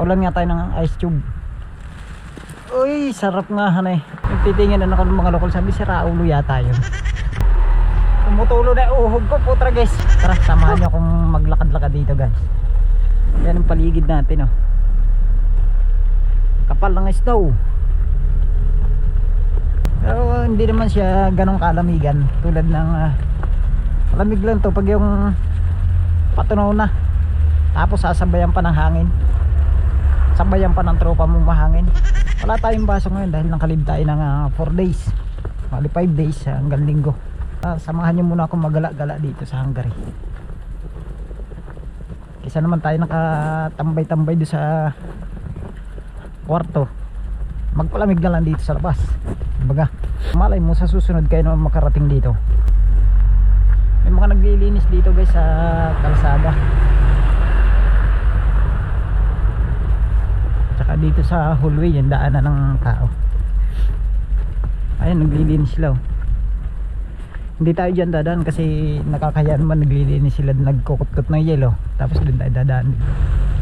Paulan nga tayo ng ice tube. Uy, sarap nga hanay. Yung titingin ako ng mga lokal, sabi si Raulo yata yun. Tumutulo na uhog ko, putra guys. Tara, samahan nyo akong maglakad-lakad dito guys. Yan ang paligid natin, oh. Kapal ng snow. Pero hindi naman siya ganong kalamigan. Tulad ng lamig lang to pag yung patunaw na. Tapos sasabayan pa ng hangin. Sabayan pa ng tropa mong mahangin. Wala tayong baso ngayon dahil nakalib tayo ng 4 days. Bali 5 days hanggang linggo. Samahan nyo muna akong magala-gala dito sa Hungary. Kaysa naman tayo nakatambay-tambay doon sa kwarto, magpalamig na lang dito sa labas. Baga, malay mo sa susunod kayo naman makarating dito. May mga naglilinis dito guys sa kalsada. Tsaka dito sa hallway, yung daanan ng tao. Ayan, naglilinis sila, oh. Hindi tayo dyan dadaan kasi nakakaya naman, naglilinis sila, nagkukot-kot ng yelo. Tapos doon tayo dadaan.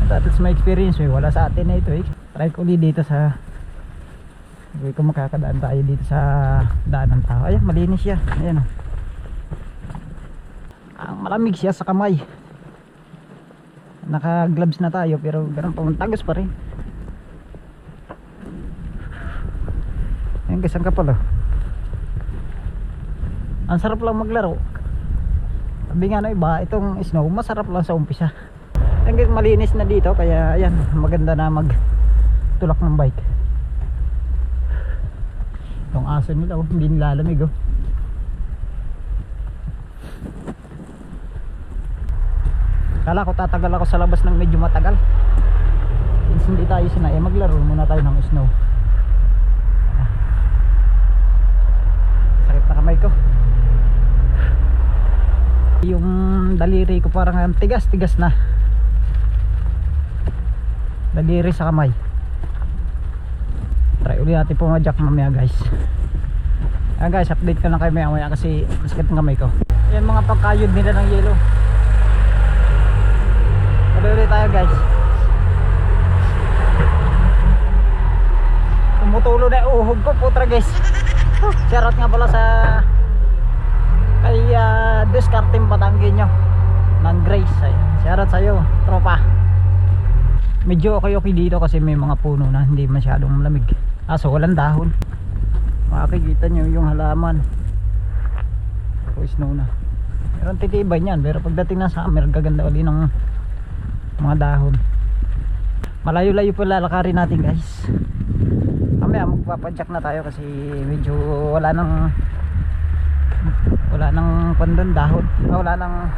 Tapos may experience, wala sa atin na ito, eh. Try ko ulit dito sa kung makakadaan tayo dito sa daan ng tao. Ayan, malinis siya. Ayan, oh. Ang malamig siya sa kamay. Naka gloves na tayo pero ganun pa, tagos pa rin. Ayan guys, ang kapal, oh. Ang sarap lang maglaro. Sabi nga na iba, itong snow masarap lang sa umpisa. Ayan guys, malinis na dito kaya ayan, maganda na mag tulak ng bike. Itong aso nila, oh, hindi nilalamig, oh. Kala ko tatagal ako sa labas ng medyo matagal. Since hindi tayo sinaya, maglaro muna tayo ng snow. Sakit na kamay ko. Yung daliri ko parang tigas-tigas na. Daliri sa kamay. Try ulit natin pumadyak mamaya guys. Ayan guys, update ko lang kayo maya kasi masakit ng kamay ko. Ayan mga pagkayod nila ng yelo. Tuloy ulit tayo guys. Tumutulo na uhog ko, putra guys. Shoutout nga pala sa kay Descartes Batanggenyo ng Grace. Shoutout sa'yo, tropa. Medyo okay dito kasi may mga puno na hindi masyadong malamig. So walang dahon. Makikita nyo yung halaman. Ako snow na. Meron titibay niyan, pero pagdating ng summer gaganda uli ng mga dahon. Malayo-layo pa lalakarin natin guys. Mamaya magpapadyak na tayo kasi medyo wala nang pandon dahon. Wala nang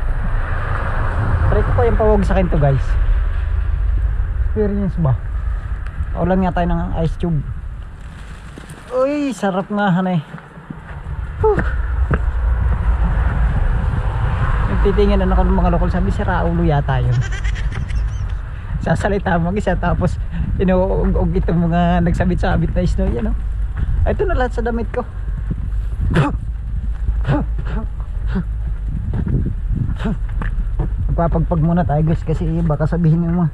try ko pa yung pawag sa akin to guys. Experience ba? Paulan nga tayo ng ice tube. Uy, sarap nga hanay. Nagtitingin ako ng mga lokal, sabi si Raulo yata yun. Sasalita mo isa tapos inuug itong mga nagsabit-sabit na snow yan, oh. Ito na lahat sa damit ko. Magpapagpag muna tayo guys kasi baka sabihin ng mga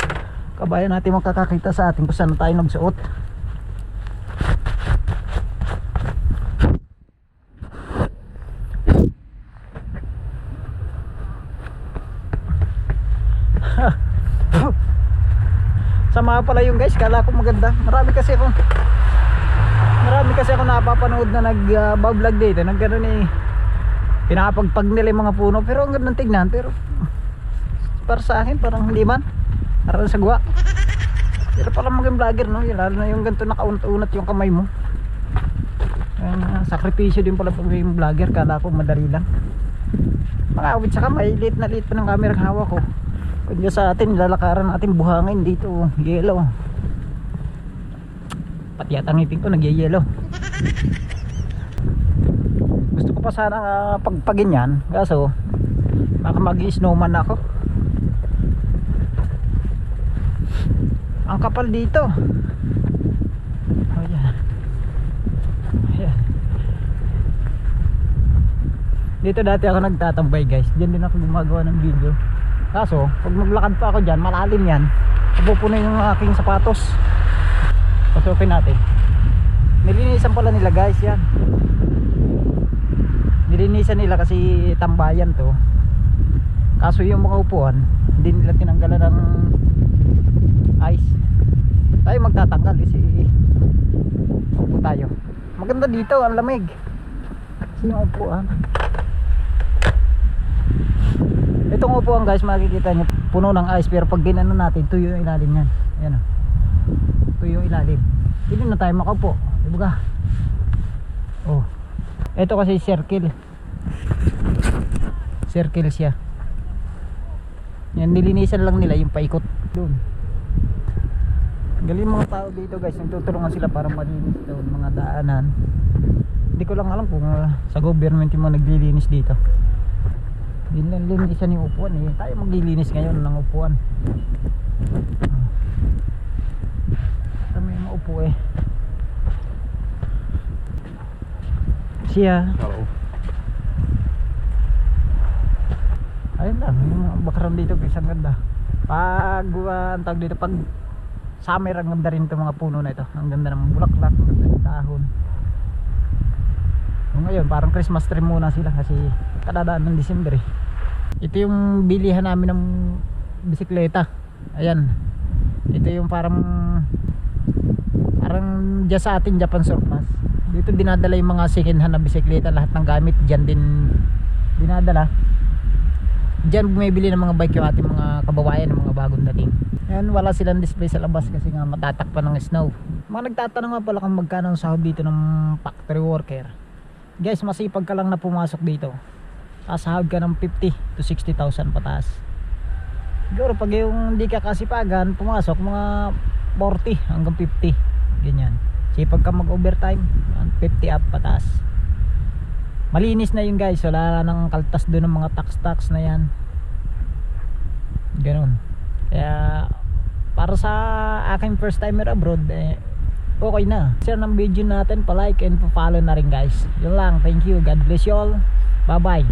kabayan natin makakakita sa atin kung saan tayo nagsuot. Sama pala yung guys, kala ko maganda. Marami kasi ako napapanood na nag-vlog dito, naggano'n eh, pinapagpag nila yung mga puno, pero ang ganda ng tignan. Pero para sa akin parang hindi man, parang sagwa. Pero pala maging vlogger, no? Lalo na yung ganito nakaunat-unat yung kamay mo. Sakripisyo din pala pag yung vlogger. Kala ko madali lang makawit sa kamay, liit na liit pa ng camera hawak ko. Kung sa atin, lalakaran natin buhangin dito, yellow. Pati yata ngipin ko nagyayelo. Gusto ko pa sana pagpagin yan, kaso baka mag-snowman ako. Ang kapal dito. Oh, yan. Ayan. Dito dati ako nagtatambay guys. Diyan din ako gumagawa ng video. Kaso pag maglakad pa ako dyan, malalim yan. napupuno yung aking sapatos. Pasukin natin. Nilinisan pala nila guys yan. Nilinisan nila kasi tambayan to. Kaso yung mga upuan hindi nila tinanggalan ng ice. Tayo magtatanggal kasi upo tayo. Maganda dito, ang lamig. Kasi yung upuan, itong upuan guys, makikita nyo puno ng ice, pero pag ginano natin tuyo yung ilalim yan. Ayan o, tuyo yung ilalim. Hindi na tayo makaupo, diba? Oh, ito kasi circle siya. Yan, nilinisan lang nila yung paikot doon. Galing mga tao dito guys, nagtutulungan sila para malinis doon mga daanan. Hindi ko lang alam kung sa government yung mga naglilinis dito. Linisan yung upuan eh. Tayo maglilinis ngayon ng upuan. May maupo eh. Siya. Oo. Ayun lang, yung bakaran dito guys, ang ganda. Pag ang tawag dito, pag summer, ang ganda rin itong mga puno na ito. Ang ganda ng bulaklak, ang ganda ng dahon. So, ngayon parang Christmas tree muna sila kasi kadadaan ng December eh. Ito yung bilihan namin ng bisikleta. Ayan, ito yung parang dyan sa atin Japan Surplus. Dito dinadala yung mga second hand na bisikleta. Lahat ng gamit dyan din dinadala. Diyan bumibili ng mga bike yung ating mga kababayan, ng mga bagong dating. Ayan, wala silang display sa labas kasi nga matatakpan ng snow. Mga nagtatanong nga pala kung magkano ang sahod dito ng factory worker. Guys, masipag ka lang na pumasok dito, sasahod ka ng 50 to 60,000 pataas. Siguro pag yung hindi ka kasipagan, pumasok mga 40 hanggang 50, ganyan. Sipag ka mag overtime, 50 up pataas. Malinis na yun guys, wala nang kaltas doon ng mga tax na yan. Ganon. Kaya para sa aking first timer abroad, okay na. Share ng video natin, pa-like and pa-follow na rin guys. Yun lang, thank you, God bless you all, bye bye.